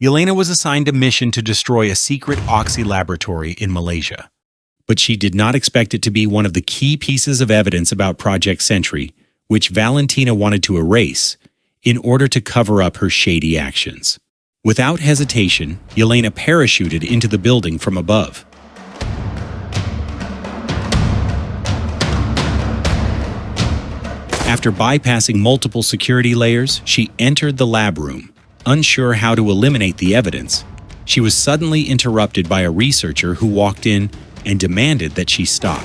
Yelena was assigned a mission to destroy a secret oxy laboratory in Malaysia. But she did not expect it to be one of the key pieces of evidence about Project Sentry, which Valentina wanted to erase in order to cover up her shady actions. Without hesitation, Yelena parachuted into the building from above. After bypassing multiple security layers, she entered the lab room. Unsure how to eliminate the evidence, she was suddenly interrupted by a researcher who walked in and demanded that she stop.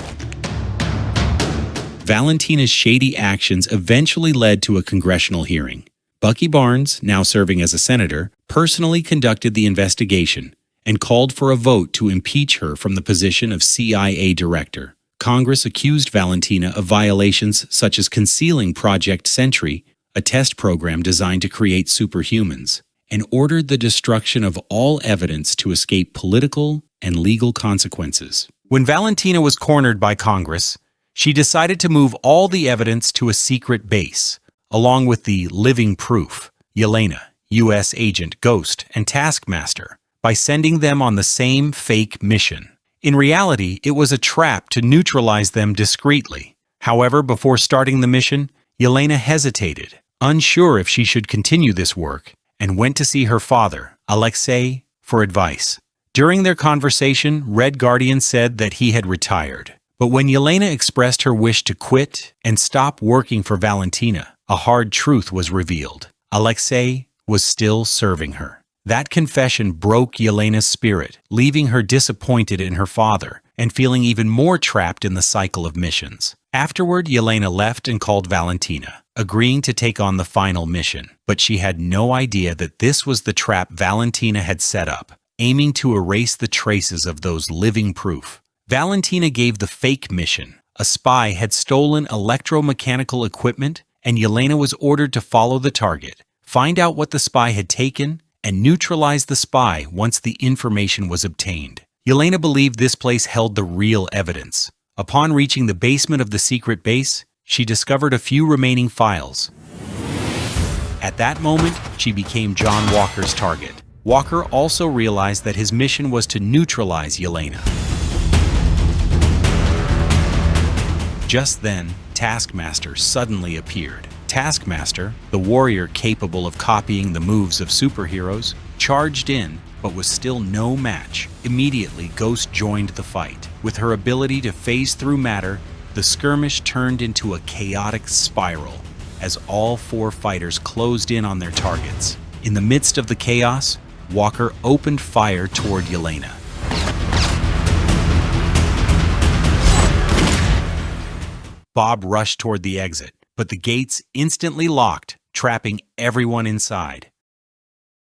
Valentina's shady actions eventually led to a congressional hearing. Bucky Barnes, now serving as a senator, personally conducted the investigation and called for a vote to impeach her from the position of CIA director. Congress accused Valentina of violations such as concealing Project Sentry, a test program designed to create superhumans, and ordered the destruction of all evidence to escape political and legal consequences. When Valentina was cornered by Congress, she decided to move all the evidence to a secret base, along with the living proof, Yelena, U.S. Agent Ghost, and Taskmaster, by sending them on the same fake mission. In reality, it was a trap to neutralize them discreetly. However, before starting the mission, Yelena hesitated, unsure if she should continue this work, and went to see her father, Alexei, for advice. During their conversation, Red Guardian said that he had retired. But when Yelena expressed her wish to quit and stop working for Valentina, a hard truth was revealed. Alexei was still serving her. That confession broke Yelena's spirit, leaving her disappointed in her father and feeling even more trapped in the cycle of missions. Afterward, Yelena left and called Valentina, agreeing to take on the final mission. But she had no idea that this was the trap Valentina had set up, aiming to erase the traces of those living proof. Valentina gave the fake mission. A spy had stolen electromechanical equipment, and Yelena was ordered to follow the target, find out what the spy had taken, and neutralize the spy once the information was obtained. Yelena believed this place held the real evidence. Upon reaching the basement of the secret base, she discovered a few remaining files. At that moment, she became John Walker's target. Walker also realized that his mission was to neutralize Yelena. Just then, Taskmaster suddenly appeared. Taskmaster, the warrior capable of copying the moves of superheroes, charged in, but was still no match. Immediately, Ghost joined the fight. With her ability to phase through matter, the skirmish turned into a chaotic spiral as all four fighters closed in on their targets. In the midst of the chaos, Walker opened fire toward Yelena. Bob rushed toward the exit, but the gates instantly locked, trapping everyone inside.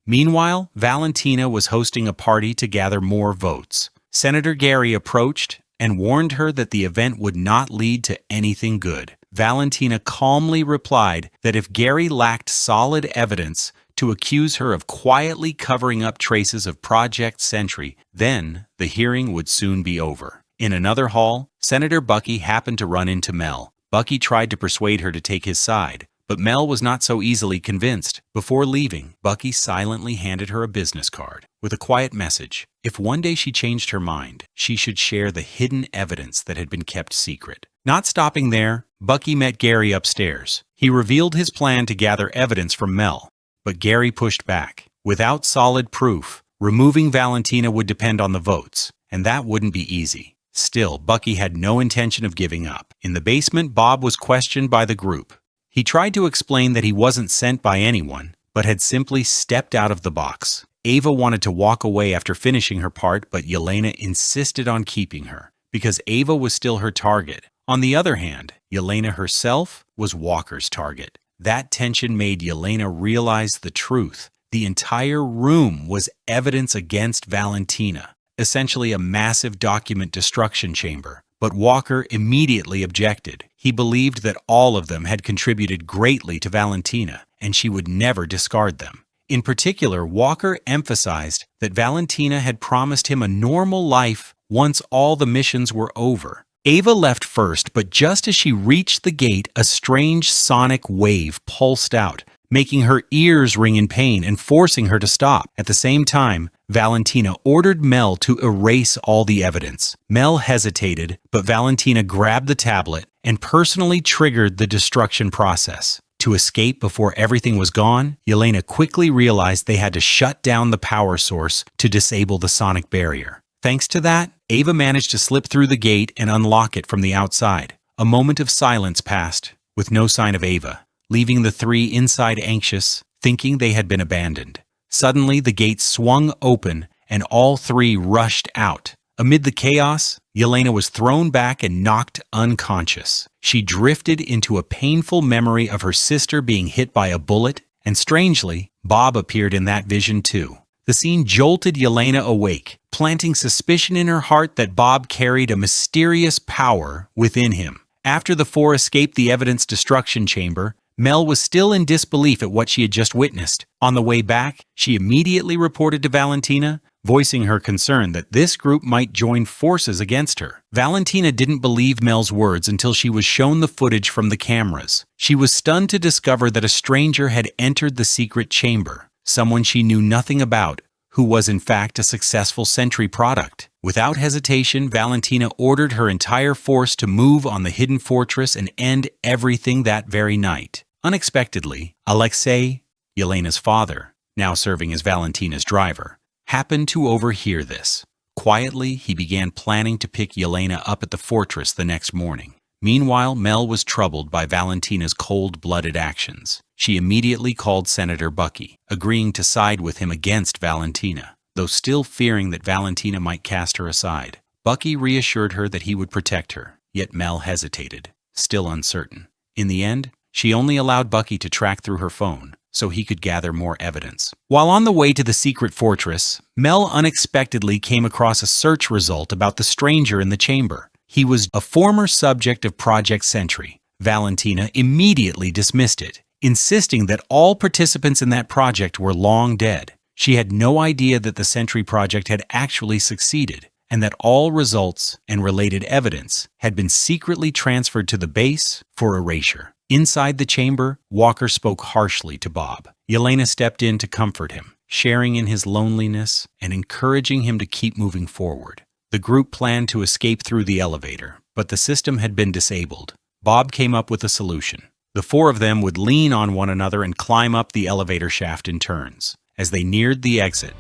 Meanwhile, Valentina was hosting a party to gather more votes. Senator Gary approached and warned her that the event would not lead to anything good. Valentina calmly replied that if Gary lacked solid evidence to accuse her of quietly covering up traces of Project Sentry, then the hearing would soon be over. In another hall, Senator Bucky happened to run into Mel. Bucky tried to persuade her to take his side, but Mel was not so easily convinced. Before leaving, Bucky silently handed her a business card with a quiet message. If one day she changed her mind, she should share the hidden evidence that had been kept secret. Not stopping there, Bucky met Gary upstairs. He revealed his plan to gather evidence from Mel, but Gary pushed back. Without solid proof, removing Valentina would depend on the votes, and that wouldn't be easy. Still, Bucky had no intention of giving up. In the basement, Bob was questioned by the group. He tried to explain that he wasn't sent by anyone, but had simply stepped out of the box. Ava wanted to walk away after finishing her part, but Yelena insisted on keeping her, because Ava was still her target. On the other hand, Yelena herself was Walker's target. That tension made Yelena realize the truth. The entire room was evidence against Valentina, essentially a massive document destruction chamber. But Walker immediately objected. He believed that all of them had contributed greatly to Valentina, and she would never discard them. In particular, Walker emphasized that Valentina had promised him a normal life once all the missions were over. Ava left first, but just as she reached the gate, a strange sonic wave pulsed out, making her ears ring in pain and forcing her to stop. At the same time, Valentina ordered Mel to erase all the evidence. Mel hesitated, but Valentina grabbed the tablet and personally triggered the destruction process. To escape before everything was gone, Yelena quickly realized they had to shut down the power source to disable the sonic barrier. Thanks to that, Ava managed to slip through the gate and unlock it from the outside. A moment of silence passed, with no sign of Ava, leaving the three inside anxious, thinking they had been abandoned. Suddenly, the gate swung open, and all three rushed out. Amid the chaos, Yelena was thrown back and knocked unconscious. She drifted into a painful memory of her sister being hit by a bullet, and strangely, Bob appeared in that vision too. The scene jolted Yelena awake, planting suspicion in her heart that Bob carried a mysterious power within him. After the four escaped the evidence destruction chamber, Mel was still in disbelief at what she had just witnessed. On the way back, she immediately reported to Valentina, voicing her concern that this group might join forces against her. Valentina didn't believe Mel's words until she was shown the footage from the cameras. She was stunned to discover that a stranger had entered the secret chamber, someone she knew nothing about, who was in fact a successful Sentry product. Without hesitation, Valentina ordered her entire force to move on the hidden fortress and end everything that very night. Unexpectedly, Alexei, Yelena's father, now serving as Valentina's driver, happened to overhear this. Quietly, he began planning to pick Yelena up at the fortress the next morning. Meanwhile, Mel was troubled by Valentina's cold-blooded actions. She immediately called Senator Bucky, agreeing to side with him against Valentina, though still fearing that Valentina might cast her aside. Bucky reassured her that he would protect her, yet Mel hesitated, still uncertain. In the end, she only allowed Bucky to track through her phone, so he could gather more evidence. While on the way to the secret fortress, Mel unexpectedly came across a search result about the stranger in the chamber. He was a former subject of Project Sentry. Valentina immediately dismissed it, insisting that all participants in that project were long dead. She had no idea that the Sentry project had actually succeeded, and that all results and related evidence had been secretly transferred to the base for erasure. Inside the chamber, Walker spoke harshly to Bob. Yelena stepped in to comfort him, sharing in his loneliness and encouraging him to keep moving forward. The group planned to escape through the elevator, but the system had been disabled. Bob came up with a solution. The four of them would lean on one another and climb up the elevator shaft in turns. As they neared the exit,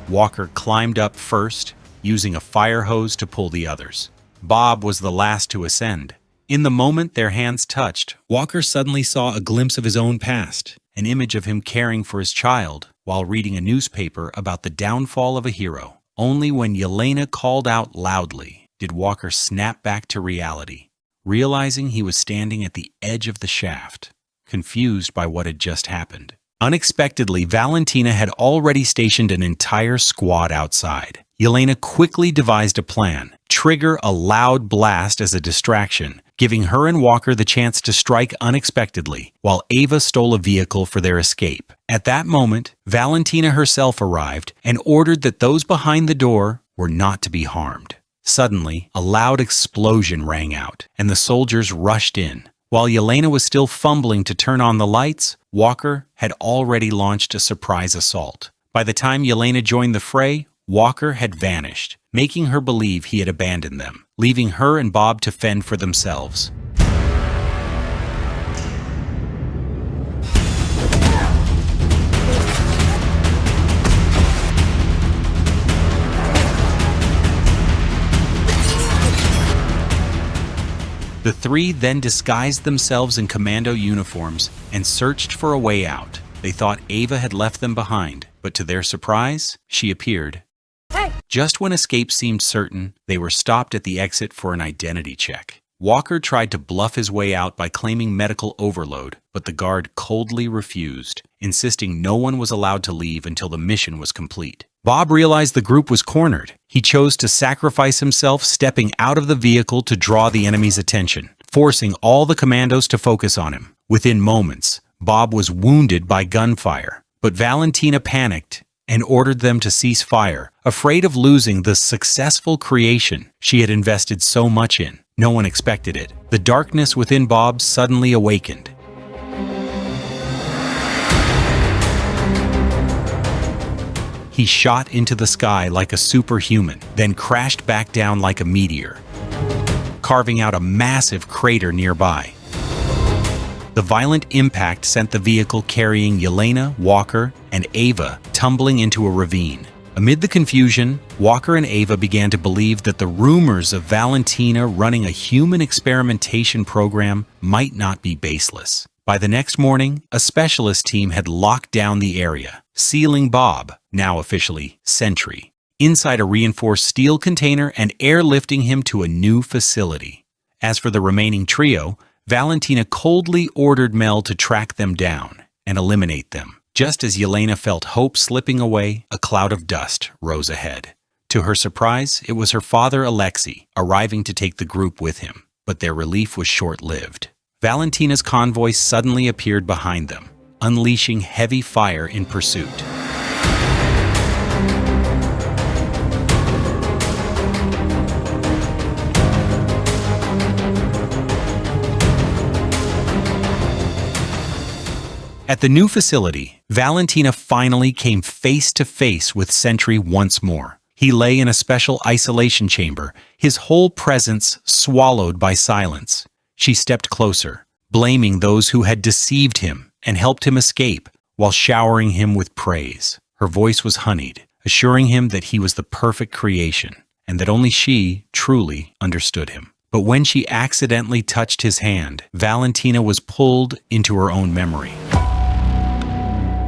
Walker climbed up first, using a fire hose to pull the others. Bob was the last to ascend. In the moment their hands touched, Walker suddenly saw a glimpse of his own past, an image of him caring for his child while reading a newspaper about the downfall of a hero. Only when Yelena called out loudly did Walker snap back to reality, realizing he was standing at the edge of the shaft, confused by what had just happened. Unexpectedly, Valentina had already stationed an entire squad outside. Yelena quickly devised a plan: trigger a loud blast as a distraction, giving her and Walker the chance to strike unexpectedly, while Ava stole a vehicle for their escape. At that moment, Valentina herself arrived and ordered that those behind the door were not to be harmed. Suddenly, a loud explosion rang out, and the soldiers rushed in. While Yelena was still fumbling to turn on the lights, Walker had already launched a surprise assault. By the time Yelena joined the fray, Walker had vanished, making her believe he had abandoned them, leaving her and Bob to fend for themselves. The three then disguised themselves in commando uniforms and searched for a way out. They thought Ava had left them behind, but to their surprise, she appeared. Hey! Just when escape seemed certain, they were stopped at the exit for an identity check. Walker tried to bluff his way out by claiming medical overload, but the guard coldly refused, insisting no one was allowed to leave until the mission was complete. Bob realized the group was cornered. He chose to sacrifice himself, stepping out of the vehicle to draw the enemy's attention, forcing all the commandos to focus on him. Within moments, Bob was wounded by gunfire, but Valentina panicked and ordered them to cease fire, afraid of losing the successful creation she had invested so much in. No one expected it. The darkness within Bob suddenly awakened. He shot into the sky like a superhuman, then crashed back down like a meteor, carving out a massive crater nearby. The violent impact sent the vehicle carrying Yelena, Walker, and Ava tumbling into a ravine. Amid the confusion, Walker and Ava began to believe that the rumors of Valentina running a human experimentation program might not be baseless. By the next morning, a specialist team had locked down the area, sealing Bob, now officially Sentry, inside a reinforced steel container and airlifting him to a new facility. As for the remaining trio, Valentina coldly ordered Mel to track them down and eliminate them. Just as Yelena felt hope slipping away, a cloud of dust rose ahead. To her surprise, it was her father Alexei, arriving to take the group with him. But their relief was short-lived. Valentina's convoy suddenly appeared behind them, unleashing heavy fire in pursuit. At the new facility, Valentina finally came face to face with Sentry once more. He lay in a special isolation chamber, his whole presence swallowed by silence. She stepped closer, blaming those who had deceived him and helped him escape, while showering him with praise. Her voice was honeyed, assuring him that he was the perfect creation, and that only she truly understood him. But when she accidentally touched his hand, Valentina was pulled into her own memory.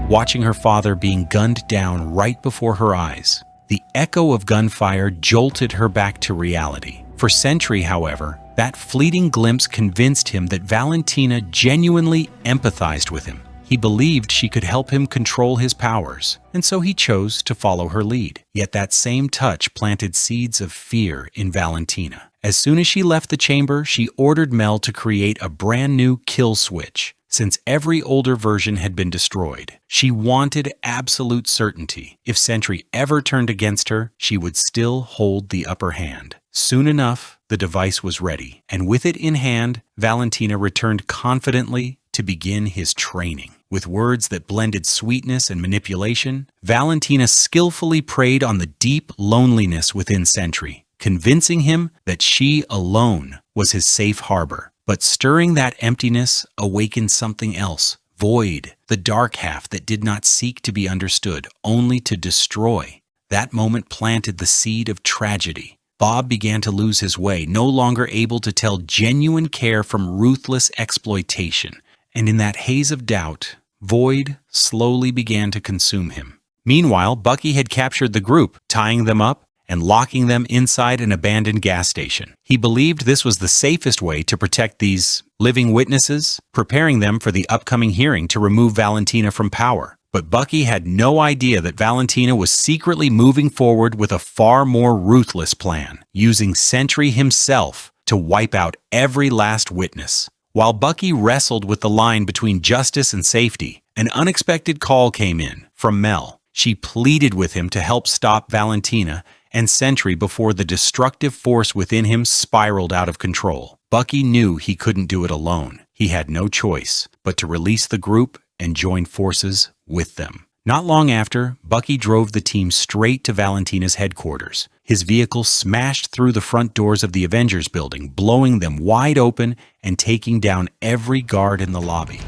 Watching her father being gunned down right before her eyes, the echo of gunfire jolted her back to reality. For Sentry, however, that fleeting glimpse convinced him that Valentina genuinely empathized with him. He believed she could help him control his powers, and so he chose to follow her lead. Yet that same touch planted seeds of fear in Valentina. As soon as she left the chamber, she ordered Mel to create a brand new kill switch. Since every older version had been destroyed, she wanted absolute certainty. If Sentry ever turned against her, she would still hold the upper hand. Soon enough, the device was ready, and with it in hand, Valentina returned confidently to begin his training. With words that blended sweetness and manipulation, Valentina skillfully preyed on the deep loneliness within Sentry, convincing him that she alone was his safe harbor. But stirring that emptiness awakened something else, void, the dark half that did not seek to be understood, only to destroy. That moment planted the seed of tragedy. Bob began to lose his way, no longer able to tell genuine care from ruthless exploitation. And in that haze of doubt, void slowly began to consume him. Meanwhile, Bucky had captured the group, tying them up and locking them inside an abandoned gas station. He believed this was the safest way to protect these living witnesses, preparing them for the upcoming hearing to remove Valentina from power. But Bucky had no idea that Valentina was secretly moving forward with a far more ruthless plan, using Sentry himself to wipe out every last witness. While Bucky wrestled with the line between justice and safety, an unexpected call came in from Mel. She pleaded with him to help stop Valentina and Sentry before the destructive force within him spiraled out of control. Bucky knew he couldn't do it alone. He had no choice but to release the group and join forces with them. Not long after, Bucky drove the team straight to Valentina's headquarters. His vehicle smashed through the front doors of the Avengers building, blowing them wide open and taking down every guard in the lobby.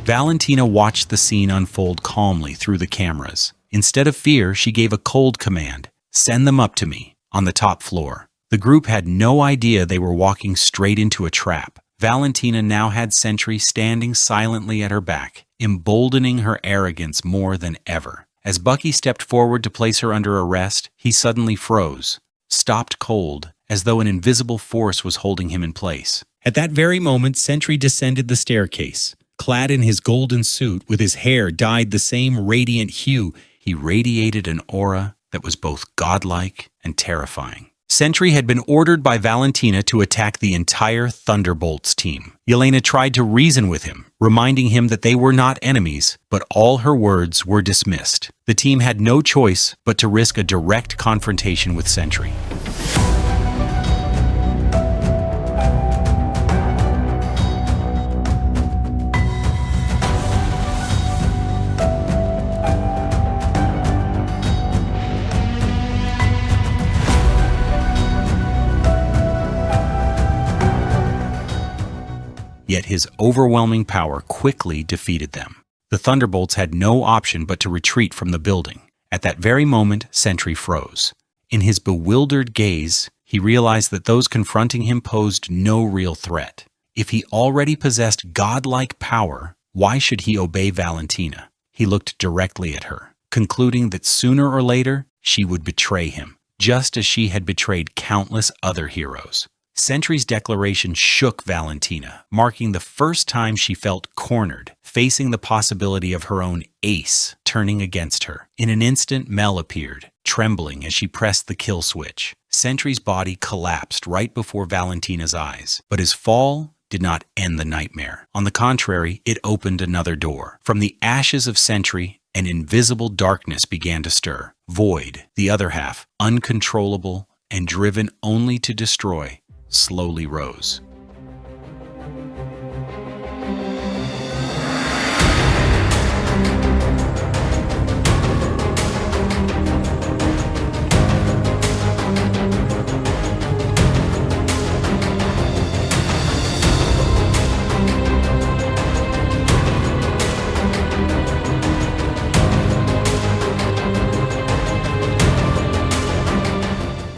Valentina watched the scene unfold calmly through the cameras. Instead of fear, she gave a cold command, "Send them up to me," on the top floor. The group had no idea they were walking straight into a trap. Valentina now had Sentry standing silently at her back, emboldening her arrogance more than ever. As Bucky stepped forward to place her under arrest, he suddenly froze, stopped cold, as though an invisible force was holding him in place. At that very moment, Sentry descended the staircase. Clad in his golden suit, with his hair dyed the same radiant hue, he radiated an aura that was both godlike and terrifying. Sentry had been ordered by Valentina to attack the entire Thunderbolts team. Yelena tried to reason with him, reminding him that they were not enemies, but all her words were dismissed. The team had no choice but to risk a direct confrontation with Sentry. Yet his overwhelming power quickly defeated them. The Thunderbolts had no option but to retreat from the building. At that very moment, Sentry froze. In his bewildered gaze, he realized that those confronting him posed no real threat. If he already possessed godlike power, why should he obey Valentina? He looked directly at her, concluding that sooner or later she would betray him, just as she had betrayed countless other heroes. Sentry's declaration shook Valentina, marking the first time she felt cornered, facing the possibility of her own ace turning against her. In an instant, Mel appeared, trembling as she pressed the kill switch. Sentry's body collapsed right before Valentina's eyes, but his fall did not end the nightmare. On the contrary, it opened another door. From the ashes of Sentry, an invisible darkness began to stir. Void, the other half, uncontrollable and driven only to destroy, slowly rose.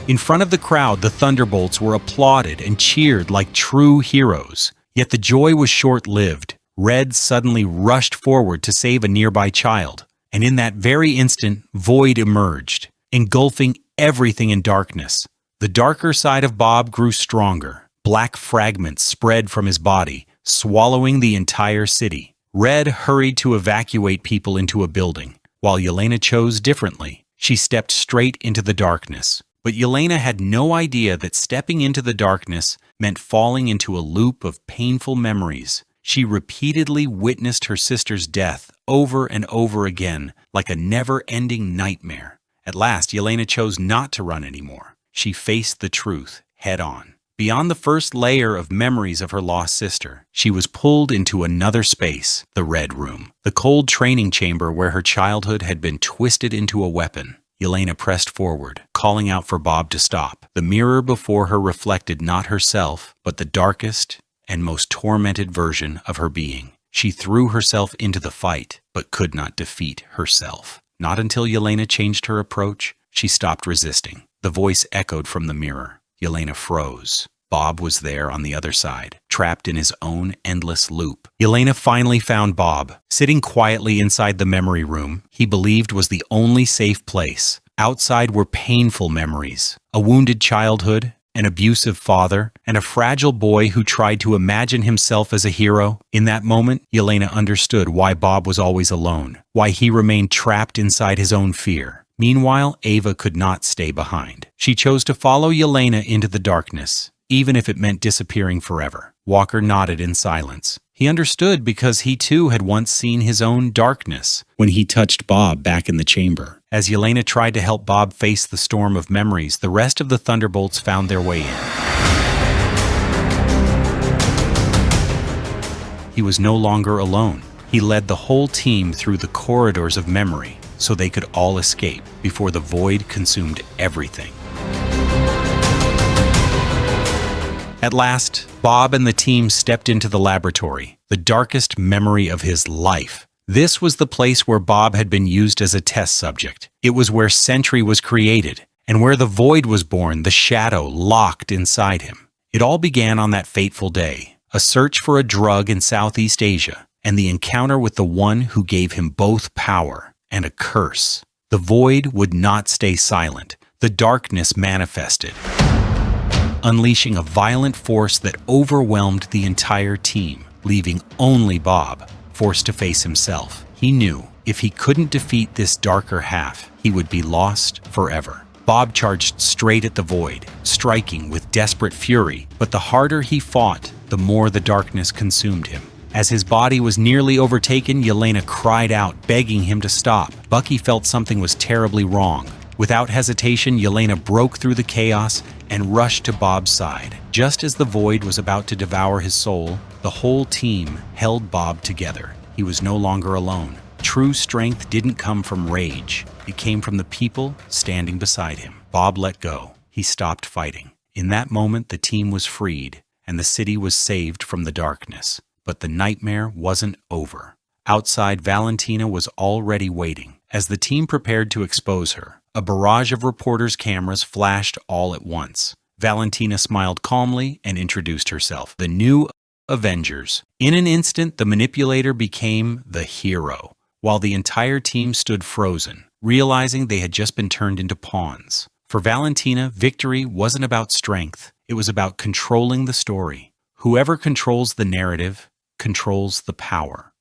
In front of the crowd, the Thunderbolts were applauded and cheered like true heroes. Yet the joy was short-lived. Red suddenly rushed forward to save a nearby child, and in that very instant, Void emerged, engulfing everything in darkness. The darker side of Bob grew stronger. Black fragments spread from his body, swallowing the entire city. Red hurried to evacuate people into a building, while Yelena chose differently. She stepped straight into the darkness. But Yelena had no idea that stepping into the darkness meant falling into a loop of painful memories. She repeatedly witnessed her sister's death over and over again, like a never-ending nightmare. At last, Yelena chose not to run anymore. She faced the truth head-on. Beyond the first layer of memories of her lost sister, she was pulled into another space, the Red Room, the cold training chamber where her childhood had been twisted into a weapon. Yelena pressed forward, calling out for Bob to stop. The mirror before her reflected not herself, but the darkest and most tormented version of her being. She threw herself into the fight, but could not defeat herself. Not until Yelena changed her approach, she stopped resisting. The voice echoed from the mirror. Yelena froze. Bob was there on the other side, trapped in his own endless loop. Yelena finally found Bob, sitting quietly inside the memory room he believed was the only safe place. Outside were painful memories, a wounded childhood, an abusive father, and a fragile boy who tried to imagine himself as a hero. In that moment, Yelena understood why Bob was always alone, why he remained trapped inside his own fear. Meanwhile, Ava could not stay behind. She chose to follow Yelena into the darkness, even if it meant disappearing forever. Walker nodded in silence. He understood because he too had once seen his own darkness when he touched Bob back in the chamber. As Yelena tried to help Bob face the storm of memories, the rest of the Thunderbolts found their way in. He was no longer alone. He led the whole team through the corridors of memory so they could all escape before the void consumed everything. At last, Bob and the team stepped into the laboratory, the darkest memory of his life. This was the place where Bob had been used as a test subject. It was where Sentry was created, and where the Void was born, the shadow locked inside him. It all began on that fateful day, a search for a drug in Southeast Asia, and the encounter with the one who gave him both power and a curse. The Void would not stay silent. The darkness manifested, unleashing a violent force that overwhelmed the entire team, leaving only Bob, forced to face himself. He knew If he couldn't defeat this darker half, he would be lost forever. Bob charged straight at the void, striking with desperate fury, but the harder he fought, the more the darkness consumed him. As his body was nearly overtaken, Yelena cried out, begging him to stop. Bucky felt something was terribly wrong. Without hesitation, Yelena broke through the chaos and rushed to Bob's side. Just as the void was about to devour his soul, the whole team held Bob together. He was no longer alone. True strength didn't come from rage. It came from the people standing beside him. Bob let go. He stopped fighting. In that moment, the team was freed, and the city was saved from the darkness. But the nightmare wasn't over. Outside, Valentina was already waiting. As the team prepared to expose her, a barrage of reporters' cameras flashed all at once. Valentina smiled calmly and introduced herself. The new Avengers. In an instant, the manipulator became the hero, while the entire team stood frozen, realizing they had just been turned into pawns. For Valentina, victory wasn't about strength. It was about controlling the story. Whoever controls the narrative controls the power.